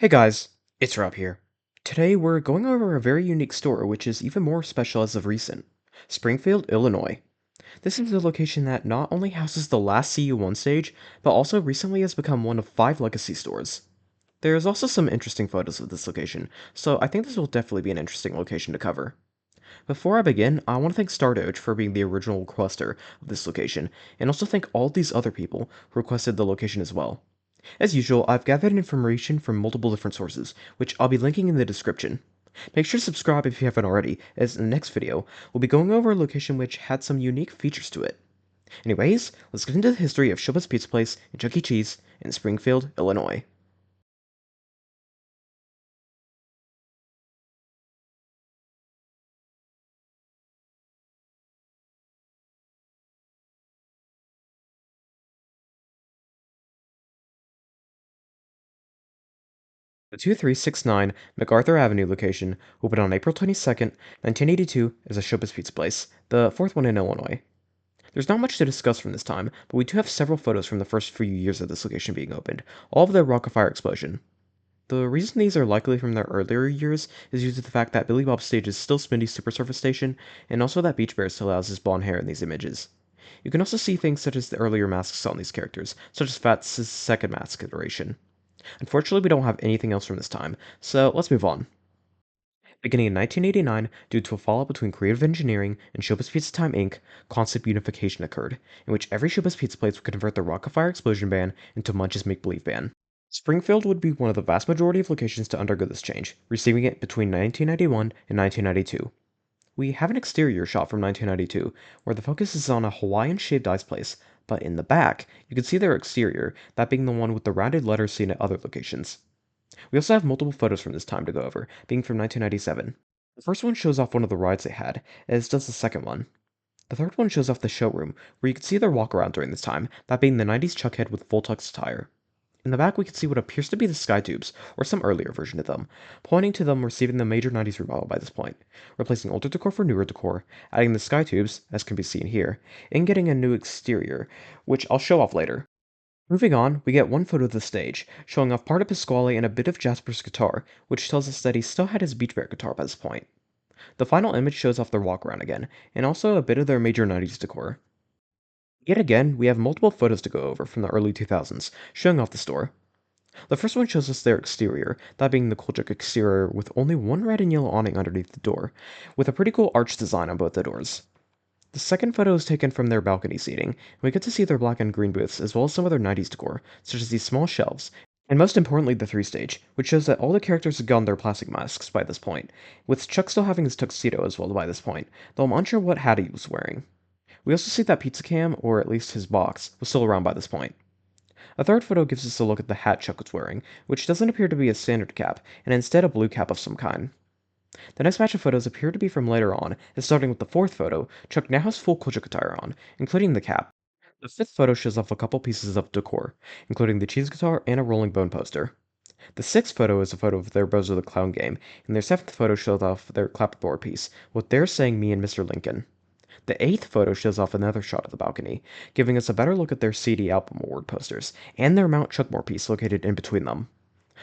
Hey guys, it's Rob here. Today we're going over a very unique store which is even more special as of recent. Springfield, Illinois. This is a location that not only houses the last CU1 stage, but also recently has become one of 5 legacy stores. There's also some interesting photos of this location, so I think this will definitely be an interesting location to cover. Before I begin, I want to thank Stardoge for being the original requester of this location, and also thank all these other people who requested the location as well. As usual, I've gathered information from multiple different sources, which I'll be linking in the description. Make sure to subscribe if you haven't already, as in the next video, we'll be going over a location which had some unique features to it. Anyways, let's get into the history of ShowBiz Pizza Place and Chuck E. Cheese in Springfield, Illinois. The 2369 MacArthur Avenue location opened on April 22nd, 1982 as a ShowBiz Pizza Place, the fourth one in Illinois. There's not much to discuss from this time, but we do have several photos from the first few years of this location being opened, all of the rocket fire explosion. The reason these are likely from their earlier years is due to the fact that Billy Bob's stage is still Sminty's supersurface station, and also that Beach Bear still has his blonde hair in these images. You can also see things such as the earlier masks on these characters, such as Fats' second mask iteration. Unfortunately, we don't have anything else from this time, so let's move on. Beginning in 1989, due to a fallout between Creative Engineering and Showbiz Pizza Time Inc., concept unification occurred, in which every Showbiz Pizza place would convert the Rocket Fire Explosion ban into Munch's Make Believe ban. Springfield would be one of the vast majority of locations to undergo this change, receiving it between 1991 and 1992. We have an exterior shot from 1992, where the focus is on a Hawaiian-shaped ice place, but in the back, you can see their exterior, that being the one with the rounded letters seen at other locations. We also have multiple photos from this time to go over, being from 1997. The first one shows off one of the rides they had, as does the second one. The third one shows off the showroom, where you can see their walk around during this time, that being the 90s Chuckhead with full tux attire. In the back, we can see what appears to be the sky tubes, or some earlier version of them, pointing to them receiving the major 90s remodel by this point, replacing older decor for newer decor, adding the sky tubes, as can be seen here, and getting a new exterior, which I'll show off later. Moving on, we get one photo of the stage, showing off part of Pasquale and a bit of Jasper's guitar, which tells us that he still had his Beach Bear guitar by this point. The final image shows off their walk around again, and also a bit of their major 90s decor. Yet again, we have multiple photos to go over from the early 2000s, showing off the store. The first one shows us their exterior, that being the Kolchak exterior with only one red and yellow awning underneath the door, with a pretty cool arch design on both the doors. The second photo is taken from their balcony seating, and we get to see their black and green booths as well as some of their 90s decor, such as these small shelves, and most importantly the 3 stage, which shows that all the characters have gotten their plastic masks by this point, with Chuck still having his tuxedo as well by this point, though I'm unsure what hat he was wearing. We also see that Pizza Cam, or at least his box, was still around by this point. A third photo gives us a look at the hat Chuck was wearing, which doesn't appear to be a standard cap, and instead a blue cap of some kind. The next batch of photos appear to be from later on, and starting with the fourth photo, Chuck now has full Kolchak attire on, including the cap. The fifth photo shows off a couple pieces of decor, including the cheese guitar and a Rolling Bone poster. The sixth photo is a photo of their Bozo the Clown game, and their seventh photo shows off their clapboard piece, with their saying Me and Mr. Lincoln. The eighth photo shows off another shot of the balcony, giving us a better look at their CD album award posters, and their Mount Chuckmore piece located in between them.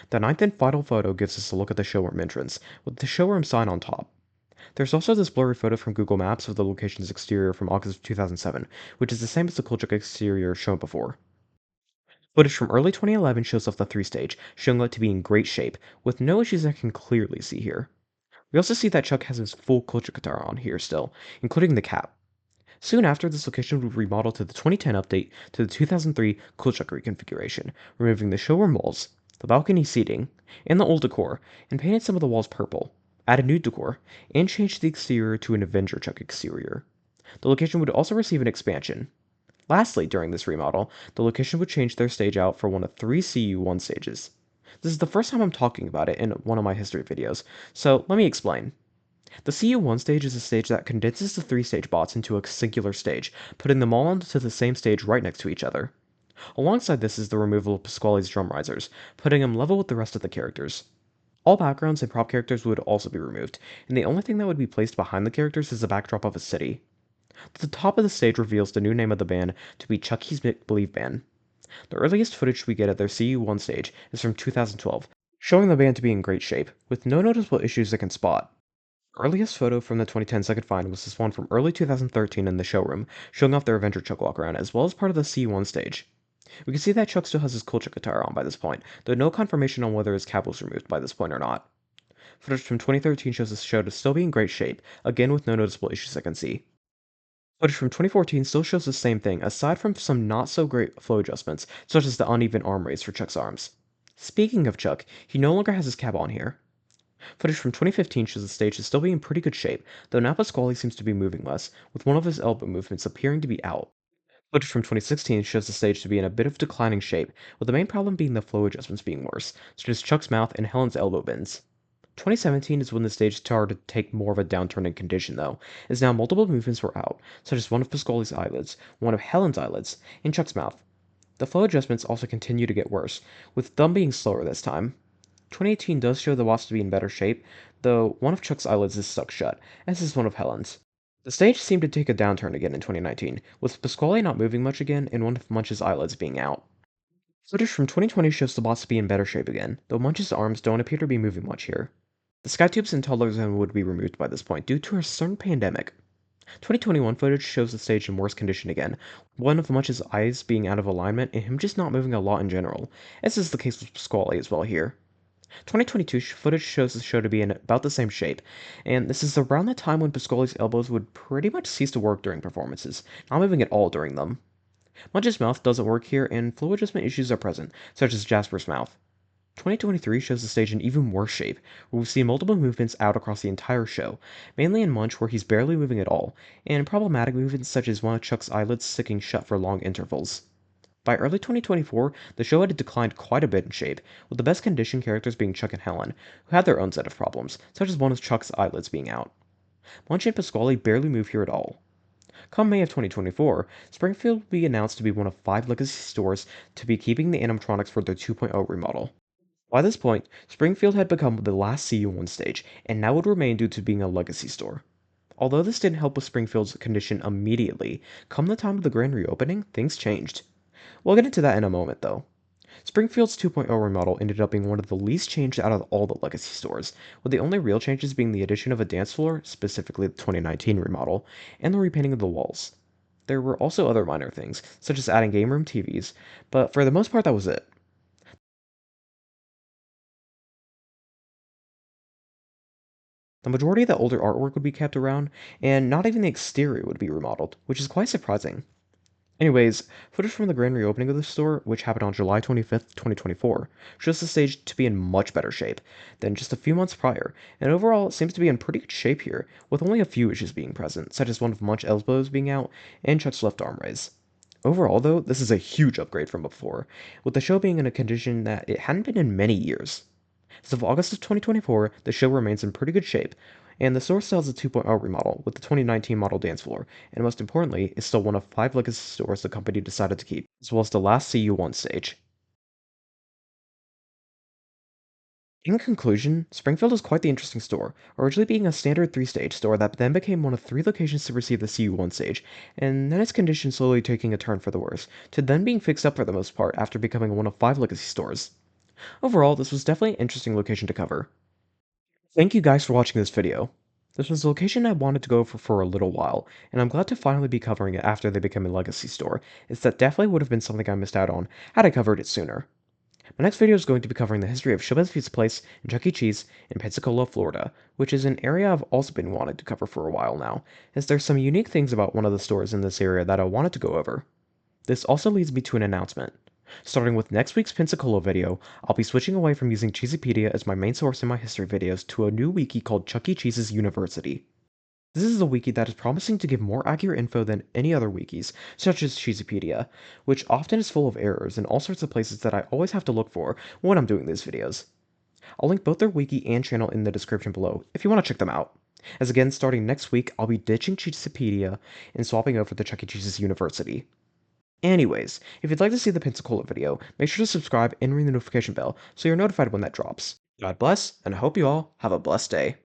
The ninth and final photo gives us a look at the showroom entrance, with the showroom sign on top. There's also this blurry photo from Google Maps of the location's exterior from August of 2007, which is the same as the Kolchak exterior shown before. Footage from early 2011 shows off the 3 stage, showing it to be in great shape, with no issues I can clearly see here. We also see that Chuck has his full Kolchak guitar on here still, including the cap. Soon after, this location would remodel to the 2010 update to the 2003 Kolchak reconfiguration, removing the showroom walls, the balcony seating, and the old decor, and painted some of the walls purple, added new decor, and changed the exterior to an Avenger Chuck exterior. The location would also receive an expansion. Lastly, during this remodel, the location would change their stage out for one of 3 CU1 stages. This is the first time I'm talking about it in one of my history videos, so let me explain. The CU1 stage is a stage that condenses the 3 stage bots into a singular stage, putting them all onto the same stage right next to each other. Alongside this is the removal of Pasquale's drum risers, putting him level with the rest of the characters. All backgrounds and prop characters would also be removed, and the only thing that would be placed behind the characters is the backdrop of a city. The top of the stage reveals the new name of the band to be Chucky's Make Believe Band. The earliest footage we get at their CU1 stage is from 2012, showing the band to be in great shape, with no noticeable issues they can spot. Earliest photo from the 2010 second find was this one from early 2013 in the showroom, showing off their Avenger Chuck walkaround, as well as part of the C1 stage. We can see that Chuck still has his cool Chuck attire on by this point, though no confirmation on whether his cap was removed by this point or not. Footage from 2013 shows the show to still be in great shape, again with no noticeable issues I can see. Footage from 2014 still shows the same thing, aside from some not so great flow adjustments, such as the uneven arm raise for Chuck's arms. Speaking of Chuck, he no longer has his cap on here. Footage from 2015 shows the stage to still be in pretty good shape, though now Pasquale seems to be moving less, with one of his elbow movements appearing to be out. Footage from 2016 shows the stage to be in a bit of declining shape, with the main problem being the flow adjustments being worse, such as Chuck's mouth and Helen's elbow bends. 2017 is when the stage started to take more of a downturn in condition, though, as now multiple movements were out, such as one of Pasquale's eyelids, one of Helen's eyelids, and Chuck's mouth. The flow adjustments also continue to get worse, with them being slower this time. 2018 does show the watch to be in better shape, though one of Chuck's eyelids is stuck shut, as is one of Helen's. The stage seemed to take a downturn again in 2019, with Pasquale not moving much again and one of Munch's eyelids being out. Footage from 2020 shows the boss to be in better shape again, though Munch's arms don't appear to be moving much here. The sky tubes and toddler zone would be removed by this point due to a certain pandemic. 2021 footage shows the stage in worse condition again, one of Munch's eyes being out of alignment and him just not moving a lot in general, as is the case with Pasquale as well here. 2022 footage shows the show to be in about the same shape, and this is around the time when Pasquale's elbows would pretty much cease to work during performances, not moving at all during them. Munch's mouth doesn't work here, and flow adjustment issues are present, such as Jasper's mouth. 2023 shows the stage in even worse shape, where we see multiple movements out across the entire show, mainly in Munch where he's barely moving at all, and problematic movements such as one of Chuck's eyelids sticking shut for long intervals. By early 2024, the show had declined quite a bit in shape, with the best conditioned characters being Chuck and Helen, who had their own set of problems, such as one of Chuck's eyelids being out. Munch and Pasquale barely move here at all. Come May of 2024, Springfield will be announced to be one of 5 legacy stores to be keeping the animatronics for their 2.0 remodel. By this point, Springfield had become the last CU1 stage, and now would remain due to being a legacy store. Although this didn't help with Springfield's condition immediately, come the time of the grand reopening, things changed. We'll get into that in a moment, though. Springfield's 2.0 remodel ended up being one of the least changed out of all the legacy stores, with the only real changes being the addition of a dance floor, specifically the 2019 remodel, and the repainting of the walls. There were also other minor things, such as adding game room TVs, but for the most part that was it. The majority of the older artwork would be kept around, and not even the exterior would be remodeled, which is quite surprising. Anyways, footage from the grand reopening of the store, which happened on July 25th, 2024, shows the stage to be in much better shape than just a few months prior, and overall it seems to be in pretty good shape here, with only a few issues being present, such as one of Munch's elbows being out and Chuck's left arm raise. Overall, though, this is a huge upgrade from before, with the show being in a condition that it hadn't been in many years. As of August of 2024, the show remains in pretty good shape, and the store still has a 2.0 remodel with the 2019 model dance floor, and most importantly, is still one of 5 legacy stores the company decided to keep, as well as the last CU1 stage. In conclusion, Springfield is quite the interesting store, originally being a standard 3-stage store that then became one of 3 locations to receive the CU1 stage, and then its condition slowly taking a turn for the worse, to then being fixed up for the most part after becoming one of 5 legacy stores. Overall, this was definitely an interesting location to cover. Thank you guys for watching this video. This was a location I wanted to go for a little while, and I'm glad to finally be covering it after they became a legacy store, as that definitely would have been something I missed out on had I covered it sooner. My next video is going to be covering the history of ShowBiz Pizza Place and Chuck E. Cheese in Pensacola, Florida, which is an area I've also been wanting to cover for a while now, as there's some unique things about one of the stores in this area that I wanted to go over. This also leads me to an announcement. Starting with next week's Pensacola video, I'll be switching away from using Cheesypedia as my main source in my history videos to a new wiki called Chuck E. Cheese's University. This is a wiki that is promising to give more accurate info than any other wikis, such as Cheesypedia, which often is full of errors in all sorts of places that I always have to look for when I'm doing these videos. I'll link both their wiki and channel in the description below if you want to check them out. As again, starting next week, I'll be ditching Cheesypedia and swapping over to Chuck E. Cheese's University. Anyways, if you'd like to see the Pensacola video, make sure to subscribe and ring the notification bell so you're notified when that drops. God bless, and I hope you all have a blessed day.